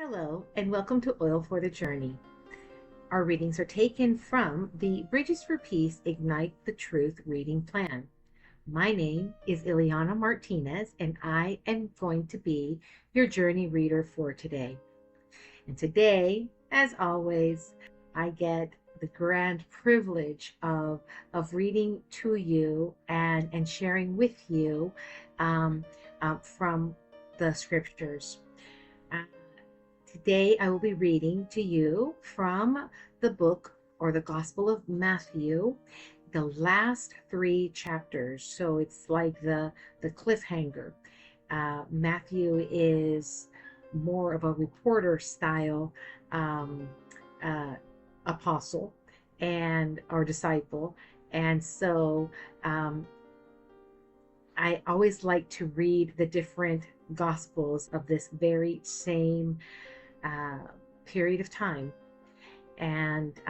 Hello, and welcome to Oil for the Journey. Our readings are taken from the Bridges for Peace Ignite the Truth reading plan. My name is Ileana Martinez, and I am going to be your journey reader for today. And today, as always, I get the grand privilege of reading to you and sharing with you from the scriptures. Uh, Today, I will be reading to you from the book or the Gospel of Matthew, the last three chapters. So it's like the cliffhanger. Matthew is more of a reporter style um, uh, apostle and or disciple, and so um, I always like to read the different gospels of this very same uh, period of time. And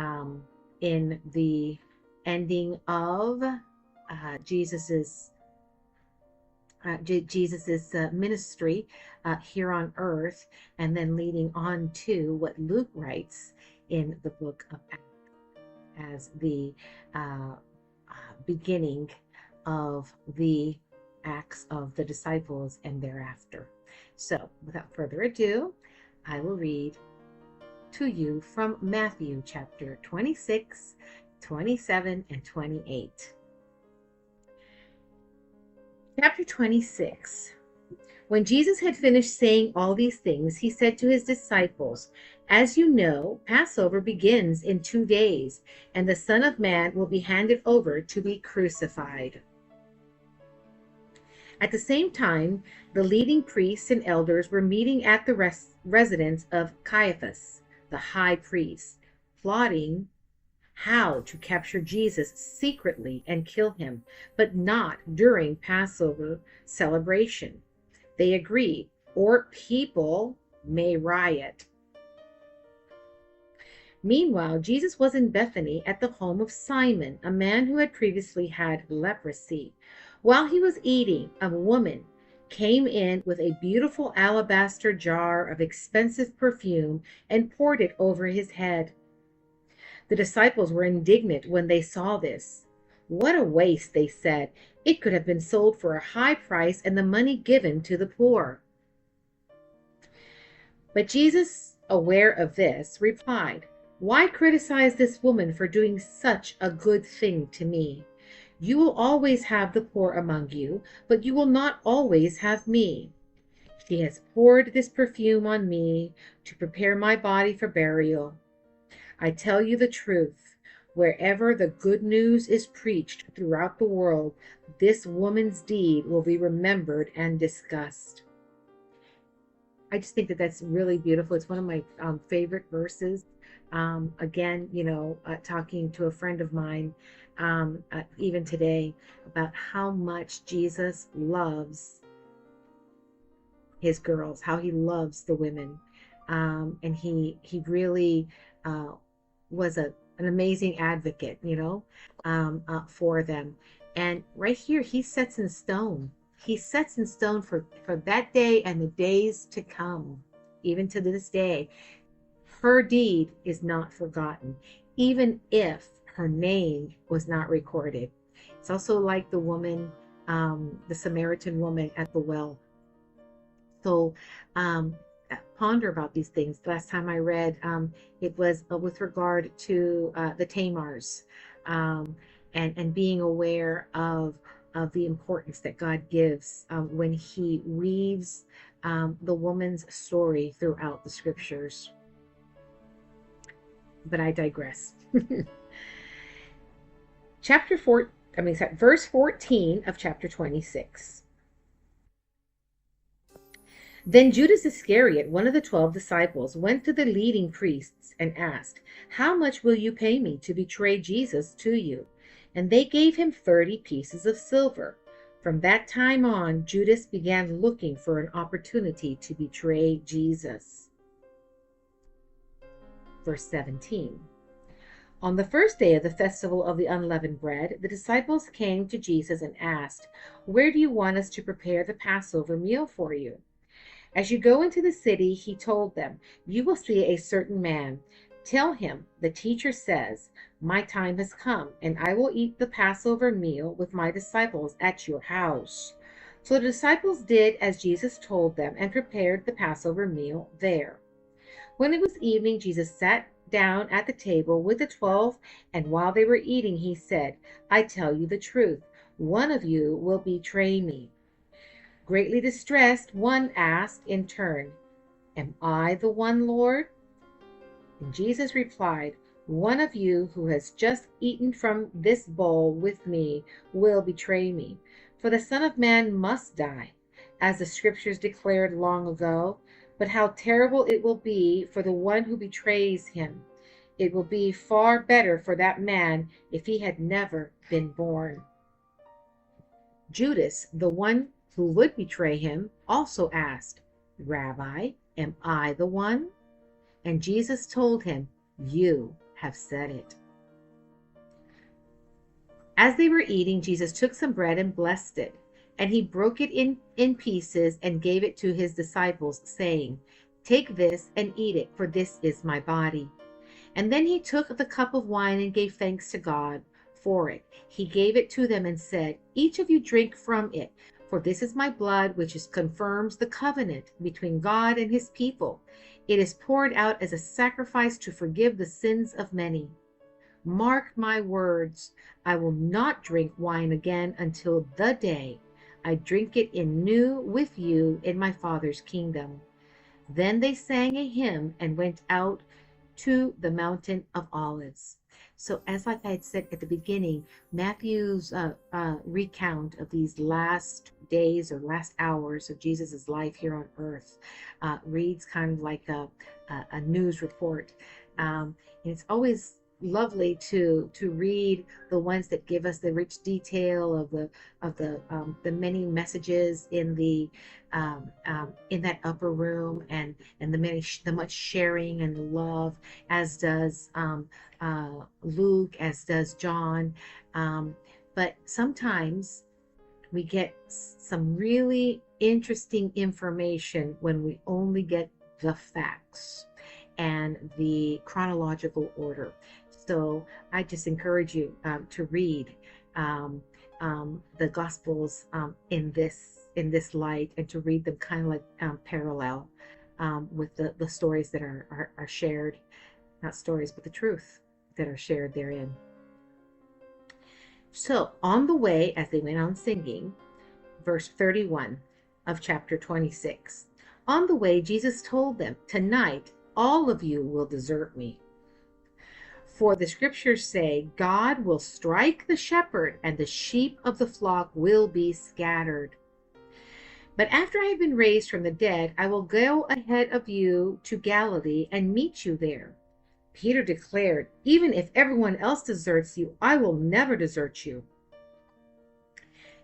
in the ending of Jesus's ministry here on earth, and then leading on to what Luke writes in the book of Acts as the beginning of the Acts of the disciples and thereafter. So, without further ado, I will read to you from Matthew chapter 26, 27, and 28. Chapter 26. When Jesus had finished saying all these things, he said to his disciples, "As you know, Passover begins in 2 days, and the Son of Man will be handed over to be crucified." At the same time, the leading priests and elders were meeting at the residence of Caiaphas, the high priest, plotting how to capture Jesus secretly and kill him, but not during Passover celebration. They agreed, or people may riot. Meanwhile, Jesus was in Bethany at the home of Simon, a man who had previously had leprosy. While he was eating, a woman came in with a beautiful alabaster jar of expensive perfume and poured it over his head. The disciples were indignant when they saw this. "What a waste," they said. "It could have been sold for a high price and the money given to the poor." But Jesus, aware of this, replied, "Why criticize this woman for doing such a good thing to me? You will always have the poor among you, but you will not always have me. She has poured this perfume on me to prepare my body for burial. I tell you the truth, wherever the good news is preached throughout the world, this woman's deed will be remembered and discussed." I just think that that's really beautiful. It's one of my favorite verses. Again, talking to a friend of mine even today about how much Jesus loves his girls, how he loves the women. And he really was an amazing advocate, for them. And right here, he sets in stone. He sets in stone for that day and the days to come, even to this day. Her deed is not forgotten, even if her name was not recorded. It's also like the woman, the Samaritan woman at the well. So ponder about these things. The last time I read, it was with regard to the Tamars, and being aware of the importance that God gives when he weaves the woman's story throughout the scriptures. But I digress. Verse 14 of chapter 26. Then Judas Iscariot, one of the 12 disciples, went to the leading priests and asked, "How much will you pay me to betray Jesus to you?" And they gave him 30 pieces of silver. From that time on, Judas began looking for an opportunity to betray Jesus. Verse 17. On the first day of the festival of the unleavened bread, the disciples came to Jesus and asked, "Where do you want us to prepare the Passover meal for you?" As you go into the city, he told them, you will see a certain man. Tell him, the teacher says, my time has come, and I will eat the Passover meal with my disciples at your house. So the disciples did as Jesus told them and prepared the Passover meal there. When it was evening, Jesus sat down at the table with the 12, and while they were eating, he said, I tell you the truth, one of you will betray me. Greatly distressed, one asked in turn, am I the one, Lord? And Jesus replied, one of you who has just eaten from this bowl with me will betray me. For the Son of Man must die, as the scriptures declared long ago. But how terrible it will be for the one who betrays him. It will be far better for that man if he had never been born. Judas, the one who would betray him, also asked, Rabbi, am I the one? And Jesus told him, you have said it. As they were eating, Jesus took some bread and blessed it, and he broke it in pieces and gave it to his disciples, saying, take this and eat it, for this is my body. And then he took the cup of wine and gave thanks to God for it. He gave it to them and said, each of you drink from it, for this is my blood, which confirms the covenant between God and his people. It is poured out as a sacrifice to forgive the sins of many. Mark my words, I will not drink wine again until the day I drink it anew with you in my Father's kingdom. Then they sang a hymn and went out to the mountain of Olives. So as like I had said at the beginning, Matthew's recount of these last days or last hours of Jesus's life here on earth reads kind of like a news report. And it's always lovely to read the ones that give us the rich detail of the many messages in that upper room, and the much sharing and the love, as does Luke, as does John. But sometimes we get some really interesting information when we only get the facts and the chronological order. So I just encourage you to read the Gospels in this light, and to read them kind of like parallel with the stories that are shared, not stories, but the truth that are shared therein. So on the way, as they went on singing, verse 31 of chapter 26, on the way, Jesus told them, tonight all of you will desert me. For the scriptures say, God will strike the shepherd, and the sheep of the flock will be scattered. But after I have been raised from the dead, I will go ahead of you to Galilee and meet you there. Peter declared, even if everyone else deserts you, I will never desert you.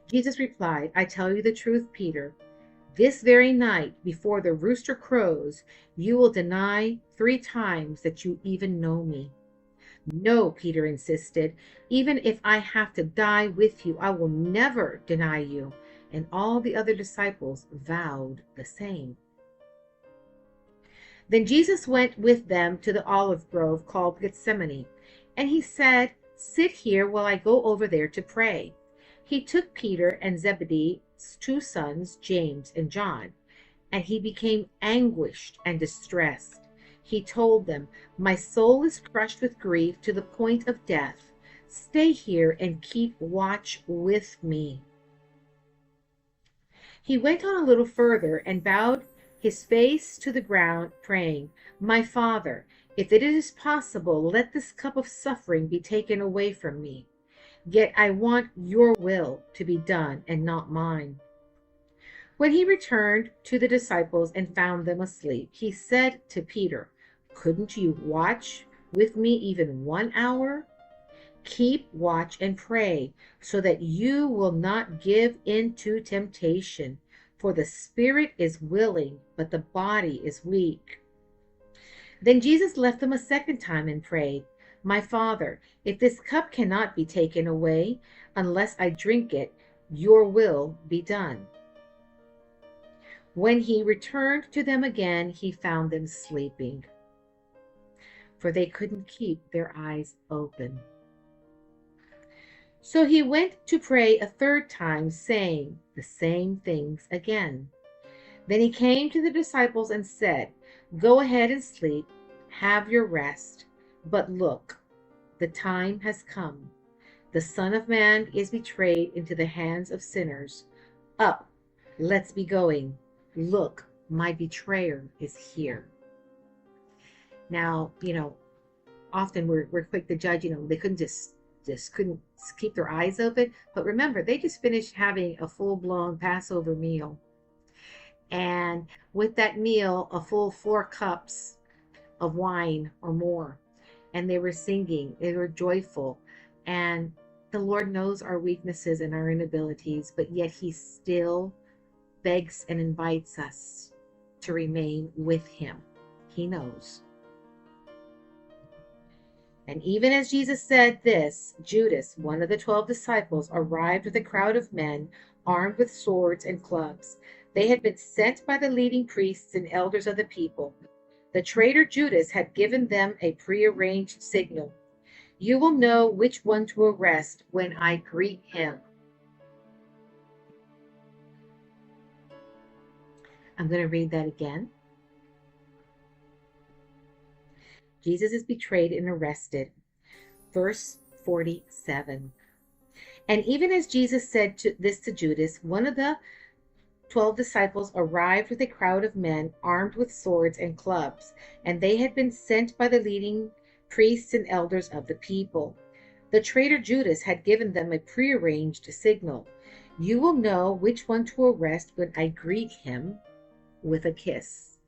Jesus replied, I tell you the truth, Peter. This very night, before the rooster crows, you will deny 3 times that you even know me. No, Peter insisted, even if I have to die with you, I will never deny you. And all the other disciples vowed the same. Then Jesus went with them to the olive grove called Gethsemane, and he said, sit here while I go over there to pray. He took Peter and Zebedee's 2 sons, James and John, and he became anguished and distressed. He told them, my soul is crushed with grief to the point of death. Stay here and keep watch with me. He went on a little further and bowed his face to the ground, praying, my Father, if it is possible, let this cup of suffering be taken away from me. Yet I want your will to be done and not mine. When he returned to the disciples and found them asleep, he said to Peter, couldn't you watch with me even 1 hour? Keep watch and pray, so that you will not give in to temptation. For the spirit is willing, but the body is weak. Then Jesus left them a second time and prayed, my Father, if this cup cannot be taken away unless I drink it, your will be done. When he returned to them again, he found them sleeping, for they couldn't keep their eyes open. So he went to pray a third time, saying the same things again. Then he came to the disciples and said, "Go ahead and sleep, have your rest. But look, the time has come. The Son of Man is betrayed into the hands of sinners. Up, let's be going. Look, my betrayer is here." Now, often we're quick to judge, they couldn't just couldn't keep their eyes open. But remember, they just finished having a full-blown Passover meal. And with that meal, a full 4 cups of wine or more. And they were singing, they were joyful. And the Lord knows our weaknesses and our inabilities, but yet he still begs and invites us to remain with him. He knows. And even as Jesus said this, Judas, one of the 12 disciples, arrived with a crowd of men armed with swords and clubs. They had been sent by the leading priests and elders of the people. The traitor Judas had given them a prearranged signal. "You will know which one to arrest when I greet him." I'm going to read that again. Jesus is betrayed and arrested. Verse 47. And even as Jesus said this to Judas, one of the 12 disciples arrived with a crowd of men armed with swords and clubs, and they had been sent by the leading priests and elders of the people. The traitor Judas had given them a prearranged signal. "You will know which one to arrest when I greet him with a kiss."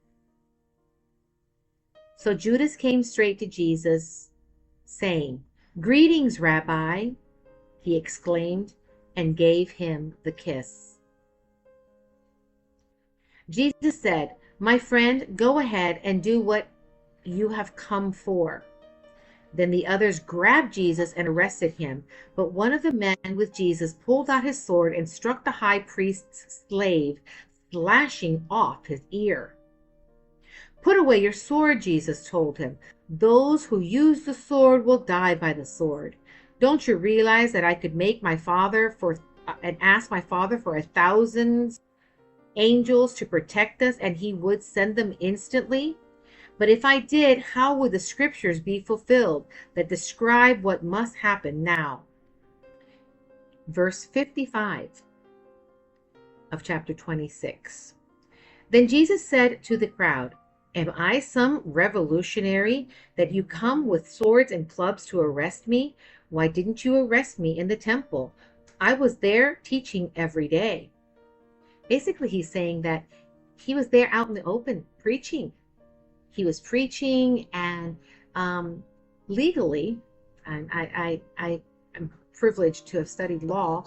So Judas came straight to Jesus, saying, "Greetings, Rabbi," he exclaimed, and gave him the kiss. Jesus said, "My friend, go ahead and do what you have come for." Then the others grabbed Jesus and arrested him. But one of the men with Jesus pulled out his sword and struck the high priest's slave, slashing off his ear. "Put away your sword," Jesus told him. "Those who use the sword will die by the sword. Don't you realize that I could make my father and ask my father for 1,000 angels to protect us, and he would send them instantly? But if I did, how would the scriptures be fulfilled that describe what must happen now?" Verse 55 of chapter 26. Then Jesus said to the crowd, "Am I some revolutionary that you come with swords and clubs to arrest me? Why didn't you arrest me in the temple? I was there teaching every day." Basically, he's saying that he was there out in the open preaching. He was preaching, and legally, I'm privileged to have studied law.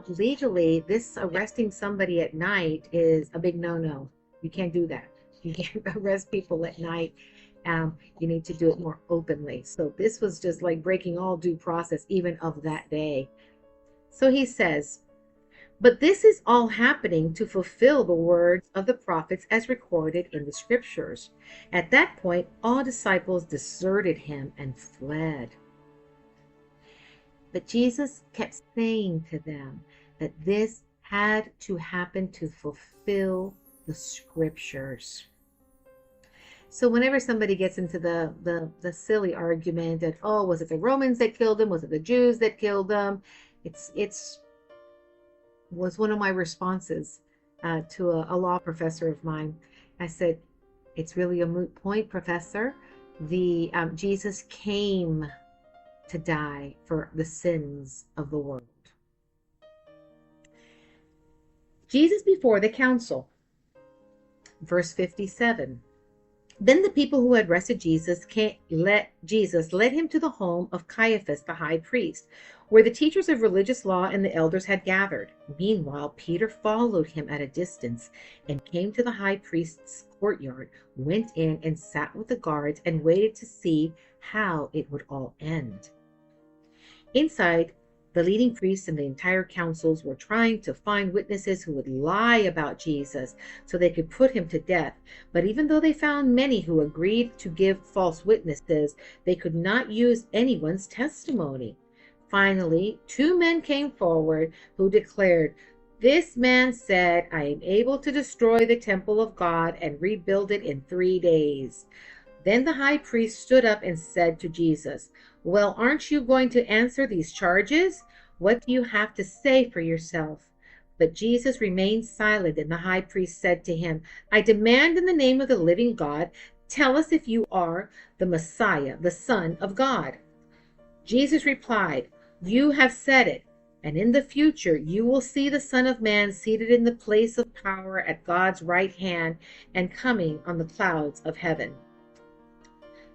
Legally, this arresting somebody at night is a big no-no. You can't do that. You can't arrest people at night. You need to do it more openly. So this was just like breaking all due process, even of that day. So he says, "But this is all happening to fulfill the words of the prophets as recorded in the scriptures." At that point, all disciples deserted him and fled. But Jesus kept saying to them that this had to happen to fulfill the scriptures. So whenever somebody gets into the silly argument that, oh, was it the Romans that killed him? Was it the Jews that killed them? It's was one of my responses to a law professor of mine. I said, "It's really a moot point, Professor. Jesus came to die for the sins of the world." Jesus before the council. Verse 57. Then the people who had arrested Jesus led him to the home of Caiaphas the high priest, where the teachers of religious law and the elders had gathered. Meanwhile, Peter followed him at a distance and came to the high priest's courtyard, went in and sat with the guards and waited to see how it would all end. Inside, The leading priests and the entire councils were trying to find witnesses who would lie about Jesus so they could put him to death. But even though they found many who agreed to give false witnesses, they could not use anyone's testimony. Finally, two men came forward who declared, "This man said, I am able to destroy the temple of God and rebuild it in 3 days." Then the high priest stood up and said to Jesus, "Well, aren't you going to answer these charges? What do you have to say for yourself?" But Jesus remained silent, and the high priest said to him, "I demand in the name of the living God, tell us if you are the Messiah, the Son of God." Jesus replied, "You have said it, and in the future you will see the Son of Man seated in the place of power at God's right hand and coming on the clouds of heaven."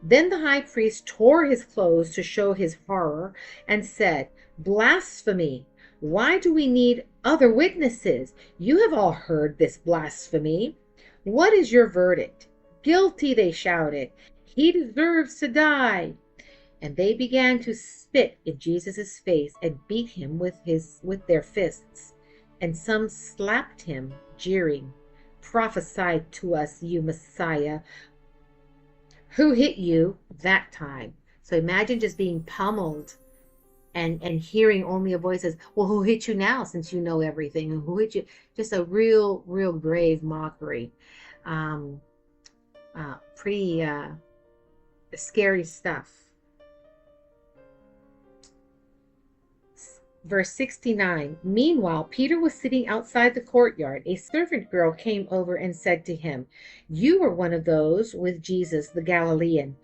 Then the high priest tore his clothes to show his horror and said, "Blasphemy! Why do we need other witnesses? You have all heard this blasphemy. What is your verdict?" "Guilty," they shouted. "He deserves to die." And they began to spit in Jesus' face and beat him with their fists. And some slapped him, jeering, "Prophesy to us, you Messiah. Who hit you that time?" So imagine just being pummeled and hearing only a voice says, "Well, who hit you now, since you know everything? And who hit you?" Just a real grave mockery. Pretty scary stuff. Verse 69, meanwhile, Peter was sitting outside the courtyard. A servant girl came over and said to him, "You were one of those with Jesus the Galilean."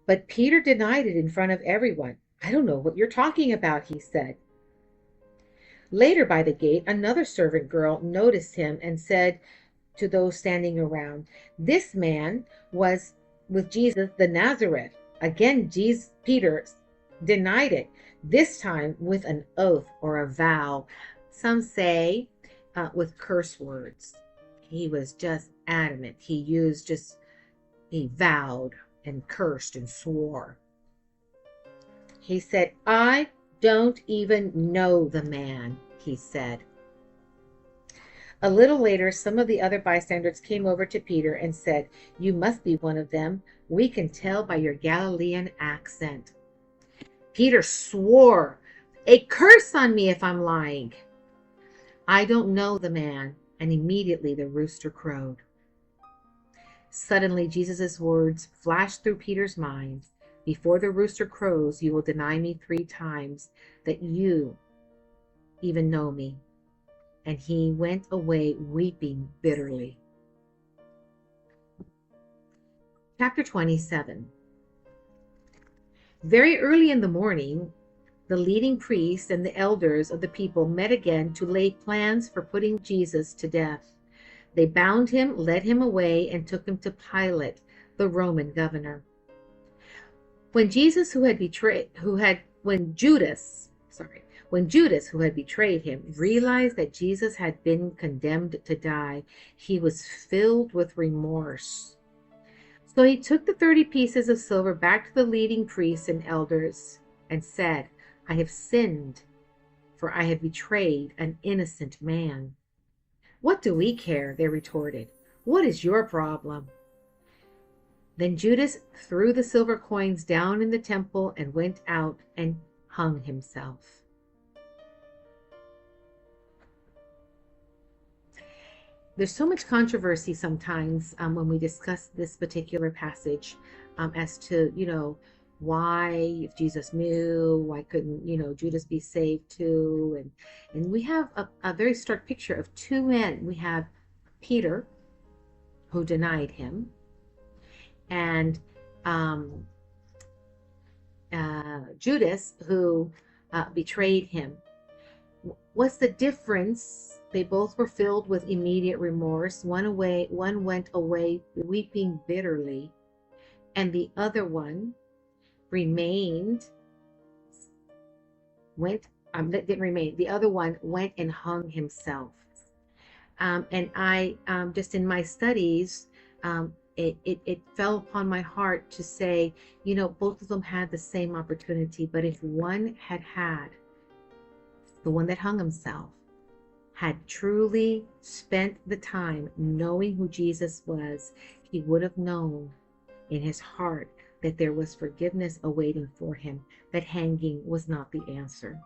But Peter denied it in front of everyone. "I don't know what you're talking about," he said. Later by the gate, another servant girl noticed him and said to those standing around, "This man was with Jesus the Nazareth." Again, Peter denied it, this time with an oath or a vow. Some say with curse words. He was just adamant. He vowed and cursed and swore. He said, "I don't even know the man," he said. A little later, some of the other bystanders came over to Peter and said, "You must be one of them. We can tell by your Galilean accent." Peter swore, "A curse on me if I'm lying." "I don't know the man." And immediately the rooster crowed. Suddenly Jesus' words flashed through Peter's mind. "Before the rooster crows, you will deny me 3 times that you even know me." And he went away weeping bitterly. Chapter 27. Very early in the morning, the leading priests and the elders of the people met again to lay plans for putting Jesus to death. They bound him, led him away, and took him to Pilate, the Roman governor. When Judas, who had betrayed him, realized that Jesus had been condemned to die, he was filled with remorse. So he took the 30 pieces of silver back to the leading priests and elders and said, "I have sinned, for I have betrayed an innocent man." "What do we care?" they retorted. "What is your problem?" Then Judas threw the silver coins down in the temple and went out and hung himself. There's so much controversy sometimes when we discuss this particular passage as to, why, if Jesus knew, why couldn't, Judas be saved too? And we have a very stark picture of 2 men. We have Peter, who denied him, and Judas, who betrayed him. What's the difference? They both were filled with immediate remorse. One went away weeping bitterly, and the other one didn't remain. The other one went and hung himself. And I, just in my studies, it fell upon my heart to say, both of them had the same opportunity, but if one had the one that hung himself, had truly spent the time knowing who Jesus was, he would have known in his heart that there was forgiveness awaiting for him, that hanging was not the answer.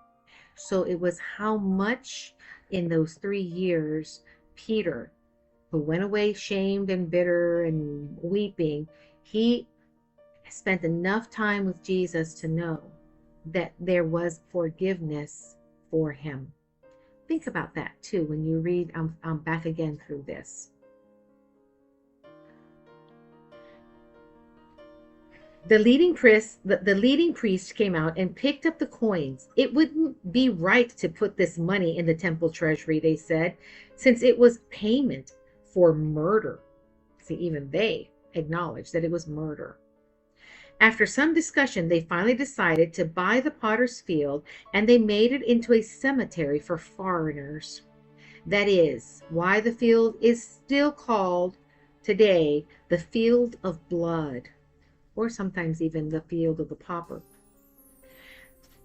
So it was how much in those 3 years, Peter, who went away shamed and bitter and weeping, he spent enough time with Jesus to know that there was forgiveness for him. Think about that too when you read, I'm back again through this. The leading priest came out and picked up the coins. It wouldn't be right to put this money in the temple treasury, they said, since it was payment for murder. See, even they acknowledged that it was murder. After some discussion, they finally decided to buy the potter's field, and they made it into a cemetery for foreigners. That is why the field is still called today the Field of Blood, or sometimes even the Field of the Pauper.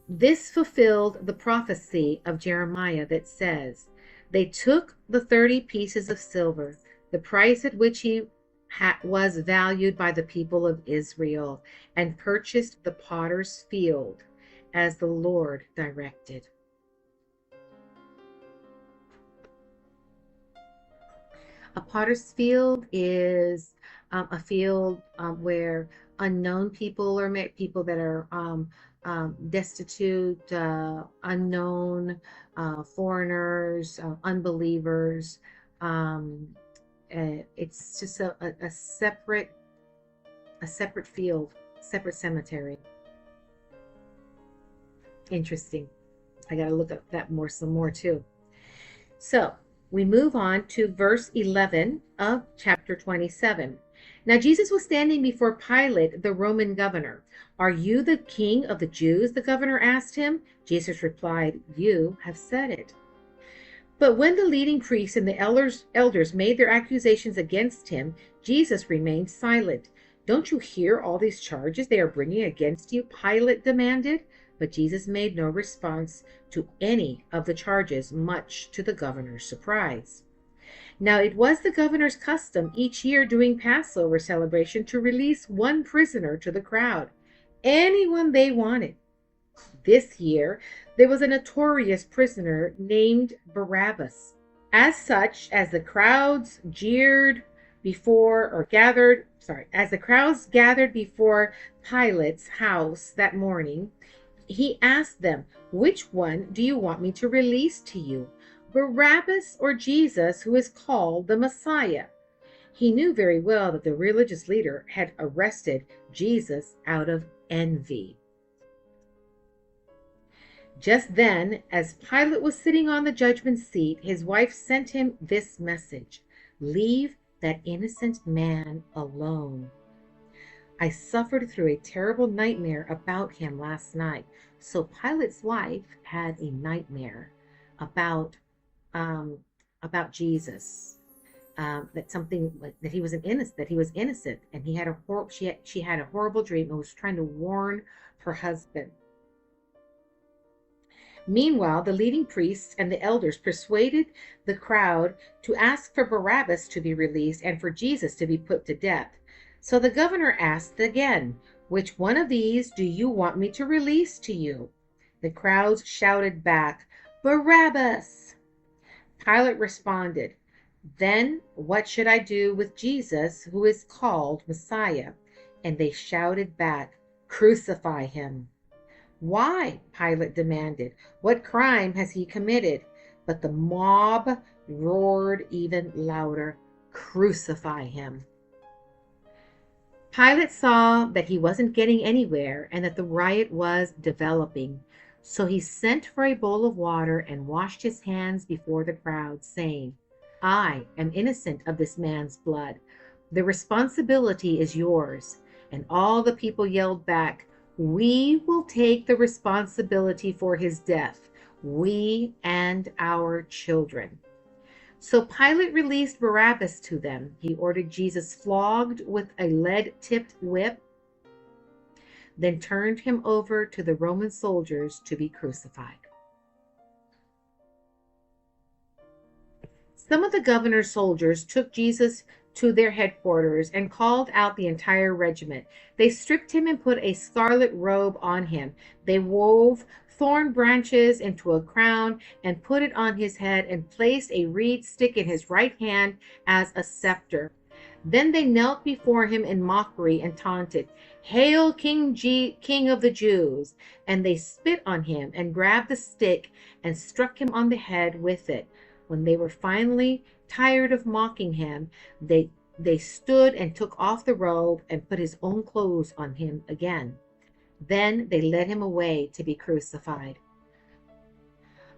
This fulfilled the prophecy of Jeremiah that says, they took the 30 pieces of silver, the price at which he was valued by the people of Israel, and purchased the potter's field as the Lord directed. A potter's field is a field where unknown people are met, people that are destitute, unknown, foreigners, unbelievers. It's just a separate field, separate cemetery. Interesting. I got to look at that some more too. So we move on to verse 11 of chapter 27. Now Jesus was standing before Pilate, the Roman governor. Are you the king of the Jews? The governor asked him. Jesus replied, you have said it. But when the leading priests and the elders made their accusations against him, Jesus remained silent. Don't you hear all these charges they are bringing against you? Pilate demanded. But Jesus made no response to any of the charges, much to the governor's surprise. Now it was the governor's custom each year during Passover celebration to release one prisoner to the crowd, anyone they wanted. This year, there was a notorious prisoner named Barabbas. As such, as the crowds gathered before Pilate's house that morning, he asked them, which one do you want me to release to you, Barabbas or Jesus, who is called the Messiah? He knew very well that the religious leader had arrested Jesus out of envy. Just then, as Pilate was sitting on the judgment seat, his wife sent him this message: leave that innocent man alone. I suffered through a terrible nightmare about him last night. So Pilate's wife had a nightmare about Jesus, that he was innocent, and she had a horrible dream and was trying to warn her husband. Meanwhile, the leading priests and the elders persuaded the crowd to ask for Barabbas to be released and for Jesus to be put to death. So the governor asked again, which one of these do you want me to release to you? The crowds shouted back, Barabbas! Pilate responded, then what should I do with Jesus, who is called Messiah? And they shouted back, crucify him. Why? Pilate demanded. What crime has he committed? But the mob roared even louder, crucify him. Pilate saw that he wasn't getting anywhere and that the riot was developing. So he sent for a bowl of water and washed his hands before the crowd, saying, I am innocent of this man's blood. The responsibility is yours. And all the people yelled back, we will take the responsibility for his death, we and our children. So Pilate released Barabbas to them. He ordered Jesus flogged with a lead-tipped whip, then turned him over to the Roman soldiers to be crucified. Some of the governor's soldiers took Jesus to their headquarters and called out the entire regiment. They stripped him and put a scarlet robe on him. They wove thorn branches into a crown and put it on his head and placed a reed stick in his right hand as a scepter. Then they knelt before him in mockery and taunted, "Hail, King of the Jews!" And they spit on him and grabbed the stick and struck him on the head with it. When they were finally tired of mocking him, they stood and took off the robe and put his own clothes on him again. Then they led him away to be crucified.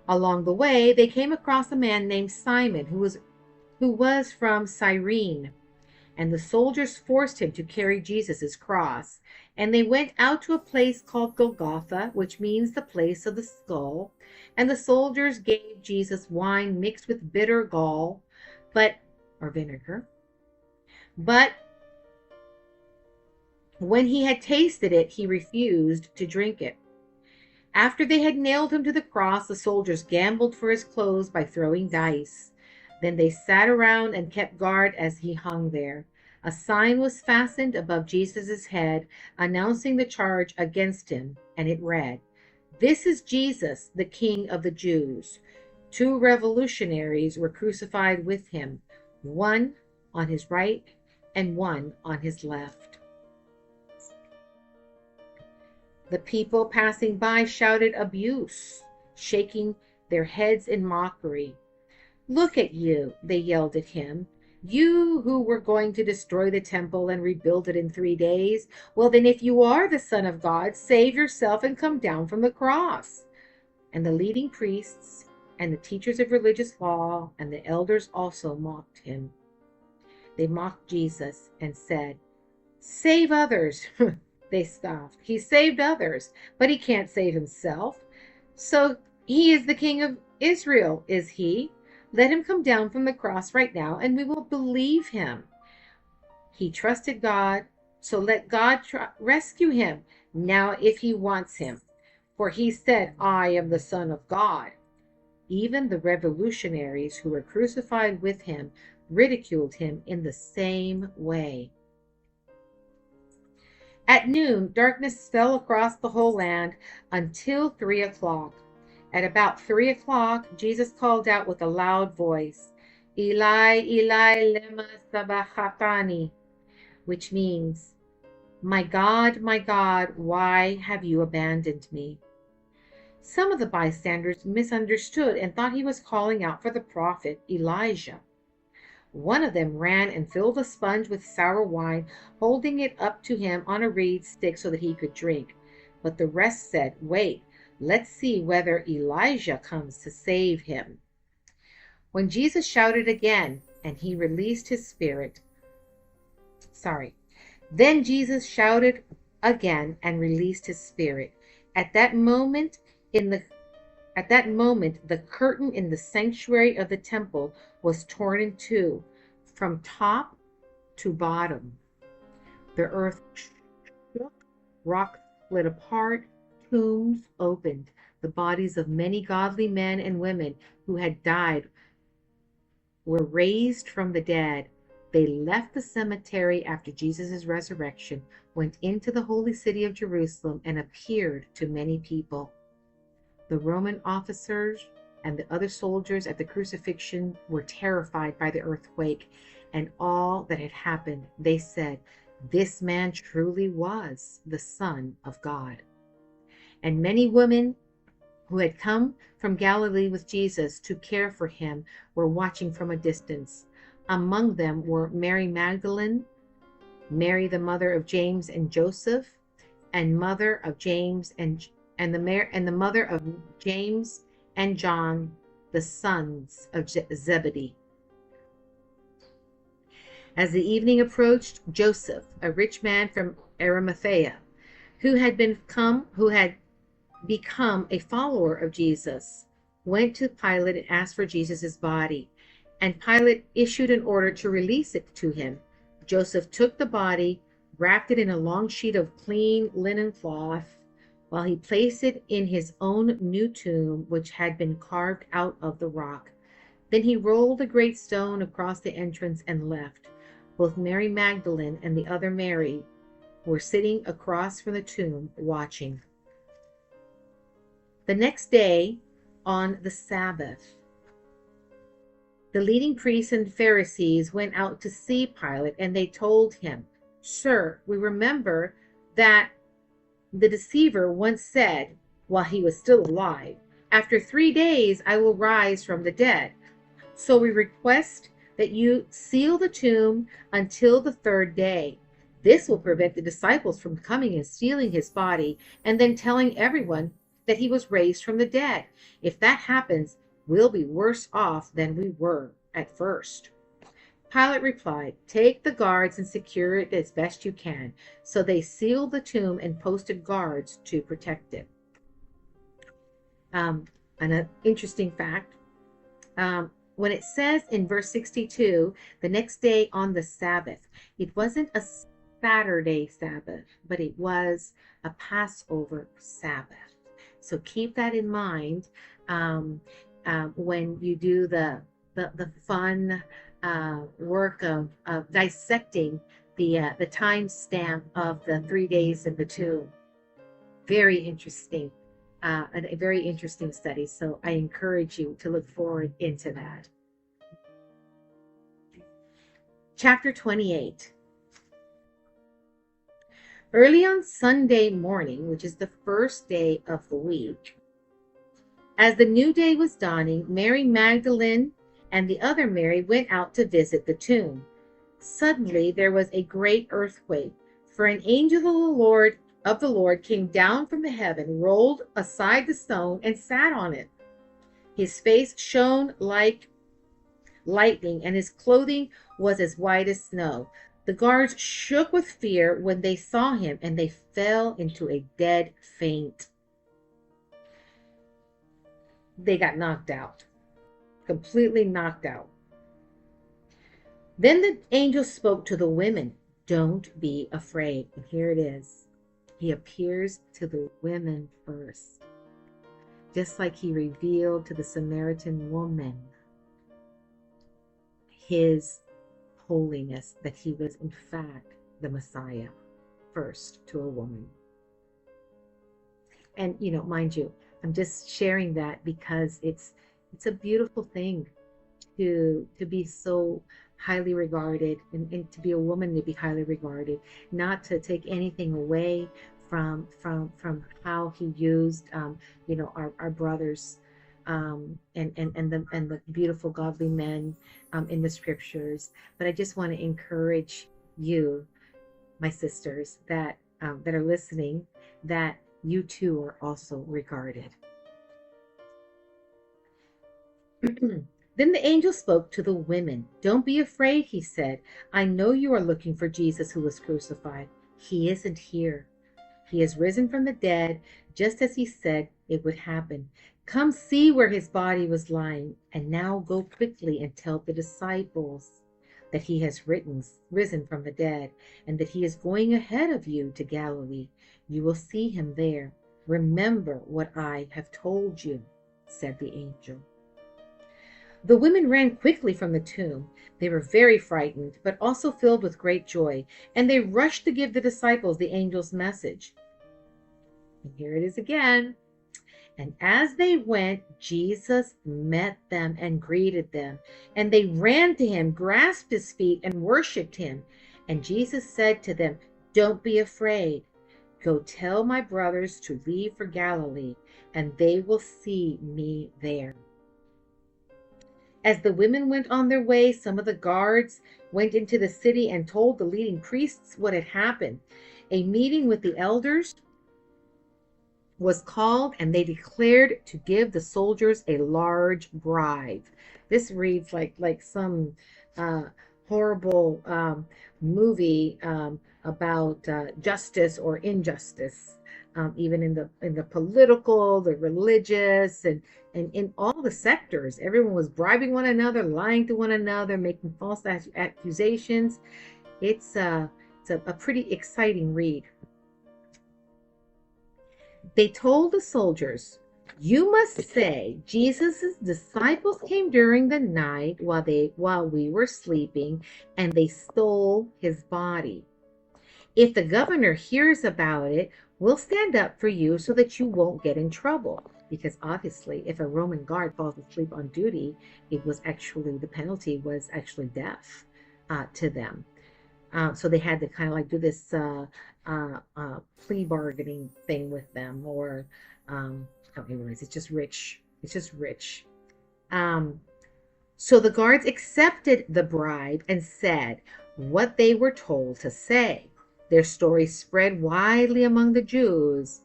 Along the way, they came across a man named Simon who was from Cyrene, and the soldiers forced him to carry Jesus' cross. And they went out to a place called Golgotha, which means the place of the skull. And the soldiers gave Jesus wine mixed with bitter gall, or vinegar. But when he had tasted it, he refused to drink it. After they had nailed him to the cross, the soldiers gambled for his clothes by throwing dice. Then they sat around and kept guard as he hung there. A sign was fastened above Jesus' head, announcing the charge against him, and it read, "This is Jesus, the King of the Jews." 2 revolutionaries were crucified with him, one on his right and one on his left. The people passing by shouted abuse, shaking their heads in mockery. "Look at you," they yelled at him. "You who were going to destroy the temple and rebuild it in 3 days. Well, then if you are the Son of God, save yourself and come down from the cross." And the leading priests and the teachers of religious law and the elders also mocked him. They mocked Jesus and said, "Save others." They scoffed. "He saved others, but he can't save himself. So he is the King of Israel, is he? Let him come down from the cross right now, and we will believe him. He trusted God, so let God rescue him now if he wants him. For he said, 'I am the Son of God.'" Even the revolutionaries who were crucified with him ridiculed him in the same way. At noon, darkness fell across the whole land until 3 o'clock. At about 3 o'clock, Jesus called out with a loud voice, "Eli, Eli, lema sabachthani," which means, my God, why have you abandoned me?" Some of the bystanders misunderstood and thought he was calling out for the prophet Elijah. One of them ran and filled a sponge with sour wine, holding it up to him on a reed stick so that he could drink. But the rest said, "Wait, let's see whether Elijah comes to save him." When Jesus shouted again, and he released his spirit. Then Jesus shouted again and released his spirit. At that moment, the curtain in the sanctuary of the temple was torn in two, from top to bottom. The earth shook, rocks split apart, tombs opened. The bodies of many godly men and women who had died were raised from the dead. They left the cemetery after Jesus' resurrection, went into the holy city of Jerusalem, and appeared to many people. The Roman officers and the other soldiers at the crucifixion were terrified by the earthquake and all that had happened. They said, "This man truly was the Son of God." And many women who had come from Galilee with Jesus to care for him were watching from a distance. Among them were Mary Magdalene, Mary the mother of James and Joseph, and mother of James and the mother of James and John, the sons of Zebedee. As the evening approached, Joseph, a rich man from Arimathea, who had become a follower of Jesus, went to Pilate and asked for Jesus' body, and Pilate issued an order to release it to him. Joseph took the body, wrapped it in a long sheet of clean linen cloth, while he placed it in his own new tomb, which had been carved out of the rock. Then he rolled a great stone across the entrance and left. Both Mary Magdalene and the other Mary were sitting across from the tomb watching. The next day, on the Sabbath, the leading priests and Pharisees went out to see Pilate, and they told him, "Sir, we remember that the deceiver once said, while he was still alive, 'After 3 days I will rise from the dead.' So we request that you seal the tomb until the third day. This will prevent the disciples from coming and stealing his body and then telling everyone that he was raised from the dead. If that happens, we'll be worse off than we were at first." Pilate replied, "Take the guards and secure it as best you can." So they sealed the tomb and posted guards to protect it. An interesting fact, when it says in verse 62, the next day on the Sabbath, it wasn't a Saturday Sabbath, but it was a Passover Sabbath. So keep that in mind when you do the fun work of dissecting the time stamp of the 3 days in the tomb. Very interesting. A very interesting study. So I encourage you to look forward into that. Chapter 28. Early on Sunday morning, which is the first day of the week, as the new day was dawning, Mary Magdalene and the other Mary went out to visit the tomb. Suddenly there was a great earthquake, for an angel of the Lord came down from the heaven, rolled aside the stone, and sat on it. His face shone like lightning, and his clothing was as white as snow. The guards shook with fear when they saw him, and they fell into a dead faint. They got knocked out, completely knocked out. Then the angel spoke to the women. "Don't be afraid." And here it is. He appears to the women first, just like he revealed to the Samaritan woman his holiness, that he was in fact the Messiah, first to a woman. And mind you, I'm just sharing that because it's a beautiful thing to be so highly regarded, and to be a woman to be highly regarded, not to take anything away from how he used our brothers and the beautiful godly men in the scriptures. But I just want to encourage you, my sisters, that are listening, that you too are also regarded. Then the angel spoke to the women. "Don't be afraid," he said. "I know you are looking for Jesus who was crucified. He isn't here. He has risen from the dead, just as he said it would happen. Come see where his body was lying, and now go quickly and tell the disciples that he has risen from the dead, and that he is going ahead of you to Galilee. You will see him there. Remember what I have told you," said the angel. The women ran quickly from the tomb. They were very frightened, but also filled with great joy, and they rushed to give the disciples the angel's message. And here it is again. "And as they went, Jesus met them and greeted them. And they ran to him, grasped his feet, and worshipped him. And Jesus said to them, 'Don't be afraid. Go tell my brothers to leave for Galilee, and they will see me there.' As the women went on their way, some of the guards went into the city and told the leading priests what had happened. A meeting with the elders was called, and they declared to give the soldiers a large bribe." This reads like some horrible movie about justice or injustice, even in the political, the religious, and in all the sectors. Everyone was bribing one another, lying to one another, making false accusations. It's a pretty exciting read. They told the soldiers You must say, Jesus' disciples came during the night while we were sleeping, and they stole his body. If the governor hears about it, we'll stand up for you so that you won't get in trouble. Because obviously, if a Roman guard falls asleep on duty, the penalty was actually death to them. So they had to kind of like do this plea bargaining thing with them, or anyways, it's just rich. It's just rich. Um, so the guards accepted the bribe and said what they were told to say. Their story spread widely among the Jews,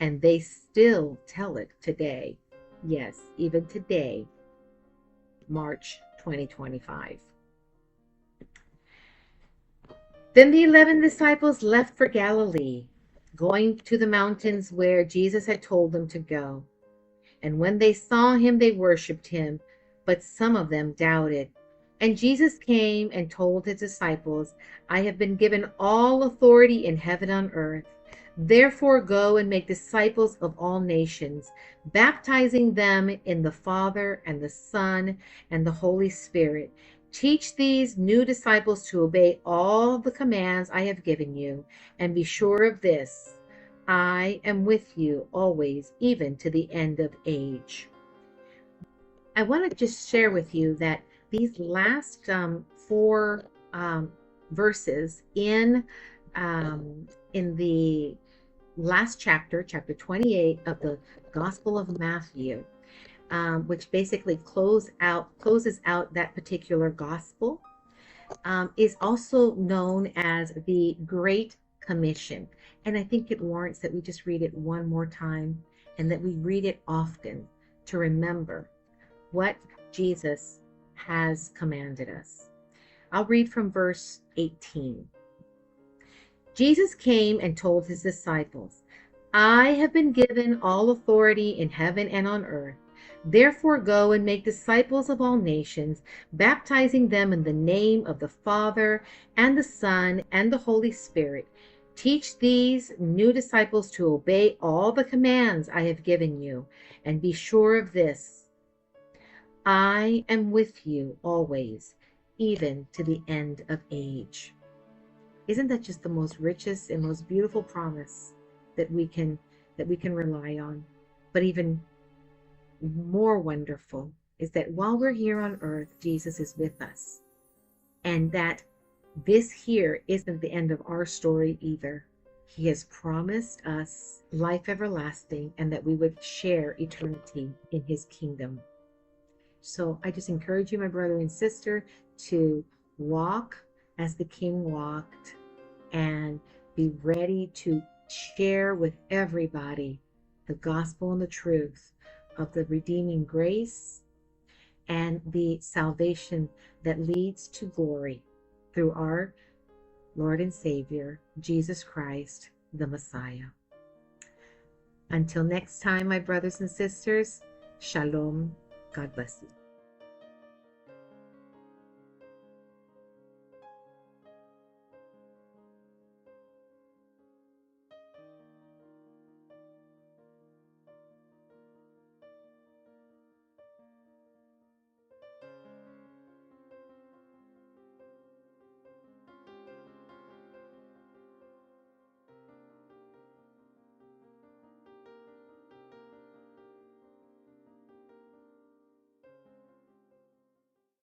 and they still tell it today. Yes, even today, March 2025. Then the 11 disciples left for Galilee, going to the mountains where Jesus had told them to go. And when they saw him, they worshipped him, but some of them doubted. And Jesus came and told his disciples, I have been given all authority in heaven and on earth. Therefore go and make disciples of all nations, baptizing them in the Father and the Son and the Holy Spirit. Teach these new disciples to obey all the commands I have given you, and be sure of this, I am with you always, even to the end of age. I want to just share with you that these last four verses in the last chapter, chapter 28 of the Gospel of Matthew, which basically closes out that particular gospel, is also known as the Great Commission. And I think it warrants that we just read it one more time, and that we read it often to remember what Jesus has commanded us. I'll read from verse 18. Jesus came and told his disciples, I have been given all authority in heaven and on earth. Therefore go and make disciples of all nations, baptizing them in the name of the Father and the Son and the Holy Spirit. Teach these new disciples to obey all the commands I have given you, and be sure of this, I am with you always, even to the end of age. Isn't that just the most richest and most beautiful promise that we can rely on? But even more wonderful is that while we're here on earth, Jesus is with us. And that this here isn't the end of our story either. He has promised us life everlasting, and that we would share eternity in his kingdom. So I just encourage you, my brother and sister, to walk as the King walked, and be ready to share with everybody the gospel and the truth of the redeeming grace and the salvation that leads to glory through our Lord and Savior, Jesus Christ, the Messiah. Until next time, my brothers and sisters, shalom. God bless you.